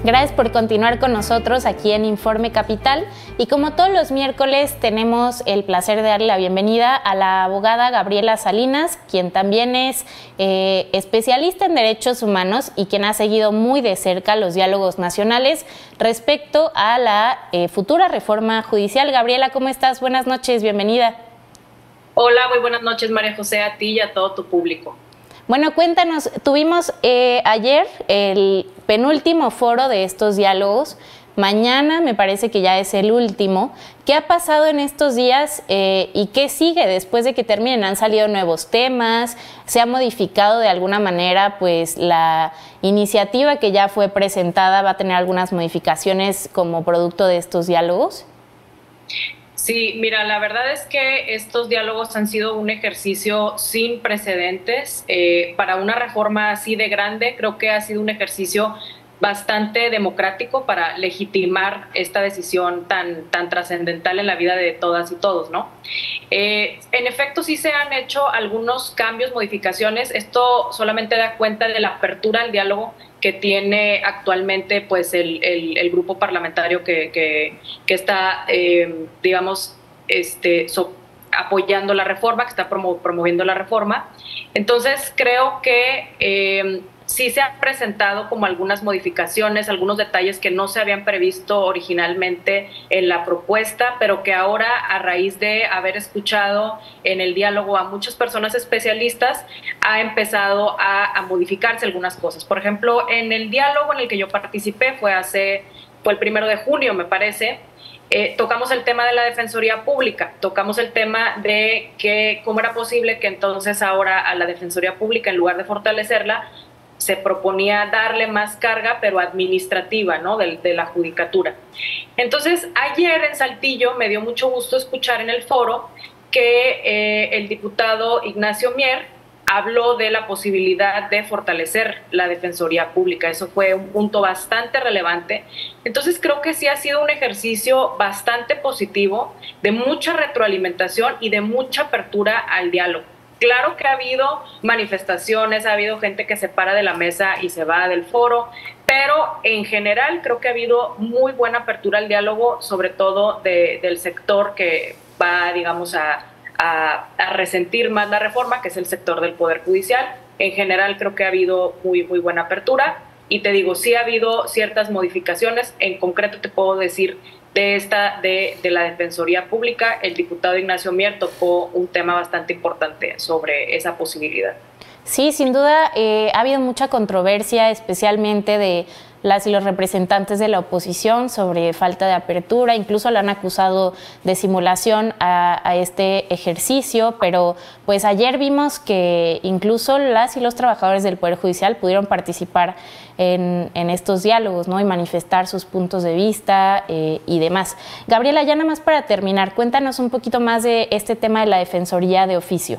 Gracias por continuar con nosotros aquí en Informe Capital. Y como todos los miércoles, tenemos el placer de darle la bienvenida a la abogada Gabriela Salinas, quien también es especialista en derechos humanos y quien ha seguido muy de cerca los diálogos nacionales respecto a la futura reforma judicial. Gabriela, ¿cómo estás? Buenas noches, bienvenida. Hola, muy buenas noches, María José, a ti y a todo tu público. Bueno, cuéntanos, tuvimos ayer el penúltimo foro de estos diálogos. Mañana me parece que ya es el último. ¿Qué ha pasado en estos días y qué sigue después de que terminen? ¿Han salido nuevos temas? ¿Se ha modificado de alguna manera pues la iniciativa que ya fue presentada? ¿Va a tener algunas modificaciones como producto de estos diálogos? Sí, mira, la verdad es que estos diálogos han sido un ejercicio sin precedentes. Para una reforma así de grande, creo que ha sido un ejercicio bastante democrático para legitimar esta decisión tan trascendental en la vida de todas y todos, ¿no? En efecto, sí se han hecho algunos cambios, modificaciones. Esto solamente da cuenta de la apertura al diálogo que tiene actualmente pues el grupo parlamentario que está, digamos, apoyando la reforma, que está promoviendo la reforma. Entonces, creo que sí se han presentado como algunas modificaciones, algunos detalles que no se habían previsto originalmente en la propuesta, pero que ahora, a raíz de haber escuchado en el diálogo a muchas personas especialistas, ha empezado a modificarse algunas cosas. Por ejemplo, en el diálogo en el que yo participé, fue el 1 de junio, me parece. Tocamos el tema de la Defensoría Pública, tocamos el tema de cómo era posible que entonces ahora a la Defensoría Pública, en lugar de fortalecerla, se proponía darle más carga, pero administrativa, ¿no? de la judicatura. Entonces, ayer en Saltillo me dio mucho gusto escuchar en el foro que el diputado Ignacio Mier habló de la posibilidad de fortalecer la Defensoría Pública. Eso fue un punto bastante relevante. Entonces creo que sí ha sido un ejercicio bastante positivo, de mucha retroalimentación y de mucha apertura al diálogo. Claro que ha habido manifestaciones, ha habido gente que se para de la mesa y se va del foro, pero en general creo que ha habido muy buena apertura al diálogo, sobre todo del sector que va, digamos, a resentir más la reforma, que es el sector del Poder Judicial. En general creo que ha habido muy buena apertura y te digo, sí ha habido ciertas modificaciones. En concreto te puedo decir de la Defensoría Pública, el diputado Ignacio Mier tocó un tema bastante importante sobre esa posibilidad. Sí, sin duda ha habido mucha controversia, especialmente de las y los representantes de la oposición sobre falta de apertura, incluso lo han acusado de simulación a este ejercicio, pero pues ayer vimos que incluso las y los trabajadores del Poder Judicial pudieron participar en estos diálogos, ¿no? Y manifestar sus puntos de vista y demás. Gabriela, ya nada más para terminar, cuéntanos un poquito más de este tema de la Defensoría de Oficio.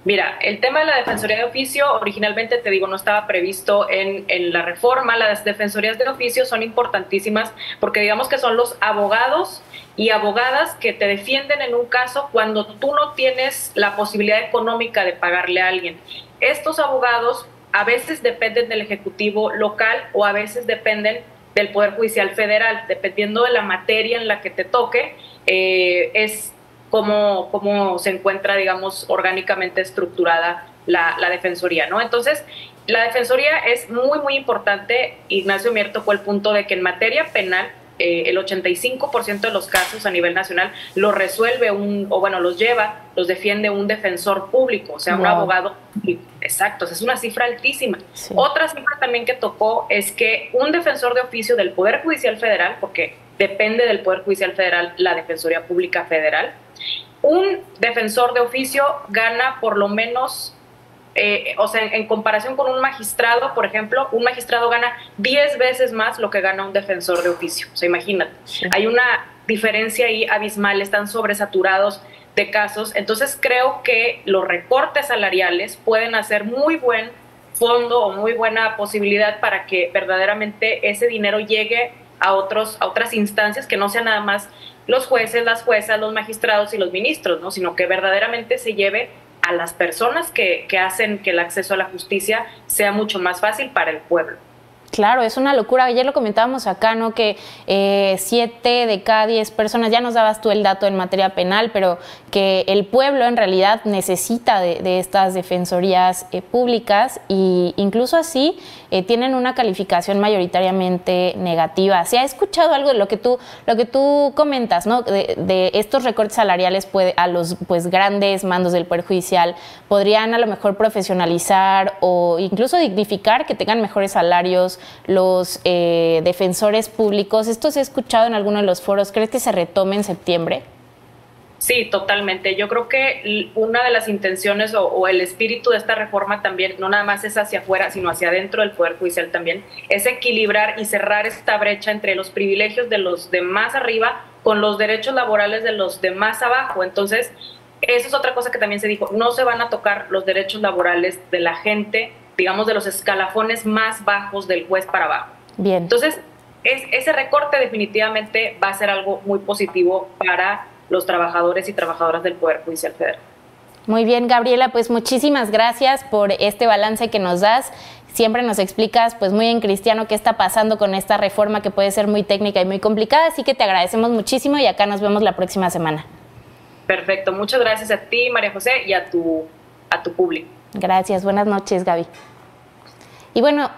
Mira, el tema de la Defensoría de Oficio, originalmente, te digo, no estaba previsto en la reforma. Las defensorías de oficio son importantísimas porque digamos que son los abogados y abogadas que te defienden en un caso cuando tú no tienes la posibilidad económica de pagarle a alguien. Estos abogados a veces dependen del Ejecutivo local o a veces dependen del Poder Judicial Federal, dependiendo de la materia en la que te toque, es cómo se encuentra, digamos, orgánicamente estructurada la Defensoría, ¿no? Entonces, la Defensoría es muy importante. Ignacio Mier tocó el punto de que en materia penal, el 85% de los casos a nivel nacional los resuelve los defiende un defensor público, o sea, un abogado público. Exacto, es una cifra altísima. Sí. Otra cifra también que tocó es que un defensor de oficio del Poder Judicial Federal, porque depende del Poder Judicial Federal la Defensoría Pública Federal, un defensor de oficio gana por lo menos, en comparación con un magistrado, por ejemplo, un magistrado gana 10 veces más lo que gana un defensor de oficio. O sea, imagínate, sí. Hay una diferencia ahí abismal, están sobresaturados de casos. Entonces creo que los recortes salariales pueden hacer muy buen fondo o muy buena posibilidad para que verdaderamente ese dinero llegue a otras instancias que no sean nada más los jueces, las juezas, los magistrados y los ministros, ¿no? Sino que verdaderamente se lleve a las personas que hacen que el acceso a la justicia sea mucho más fácil para el pueblo. Claro, es una locura. Ayer lo comentábamos acá, ¿no? Que 7 de cada 10 personas, ya nos dabas tú el dato en materia penal, pero que el pueblo en realidad necesita de estas defensorías públicas, y incluso así tienen una calificación mayoritariamente negativa. ¿Se ha escuchado algo de lo que tú comentas, ¿no? De estos recortes salariales a los grandes mandos del Poder Judicial? ¿Podrían a lo mejor profesionalizar o incluso dignificar, que tengan mejores salarios los defensores públicos? ¿Esto se ha escuchado en alguno de los foros? ¿Crees que se retome en septiembre? Sí, totalmente. Yo creo que una de las intenciones o el espíritu de esta reforma también, no nada más es hacia afuera, sino hacia adentro del Poder Judicial también, es equilibrar y cerrar esta brecha entre los privilegios de los de más arriba con los derechos laborales de los de más abajo. Entonces, eso es otra cosa que también se dijo, no se van a tocar los derechos laborales de la gente, digamos, de los escalafones más bajos del juez para abajo. Bien. Entonces, ese recorte definitivamente va a ser algo muy positivo para los trabajadores y trabajadoras del Poder Judicial Federal. Muy bien, Gabriela, pues muchísimas gracias por este balance que nos das. Siempre nos explicas, pues muy en cristiano, qué está pasando con esta reforma que puede ser muy técnica y muy complicada, así que te agradecemos muchísimo y acá nos vemos la próxima semana. Perfecto, muchas gracias a ti, María José, y a tu público. Gracias, buenas noches, Gaby. Y bueno,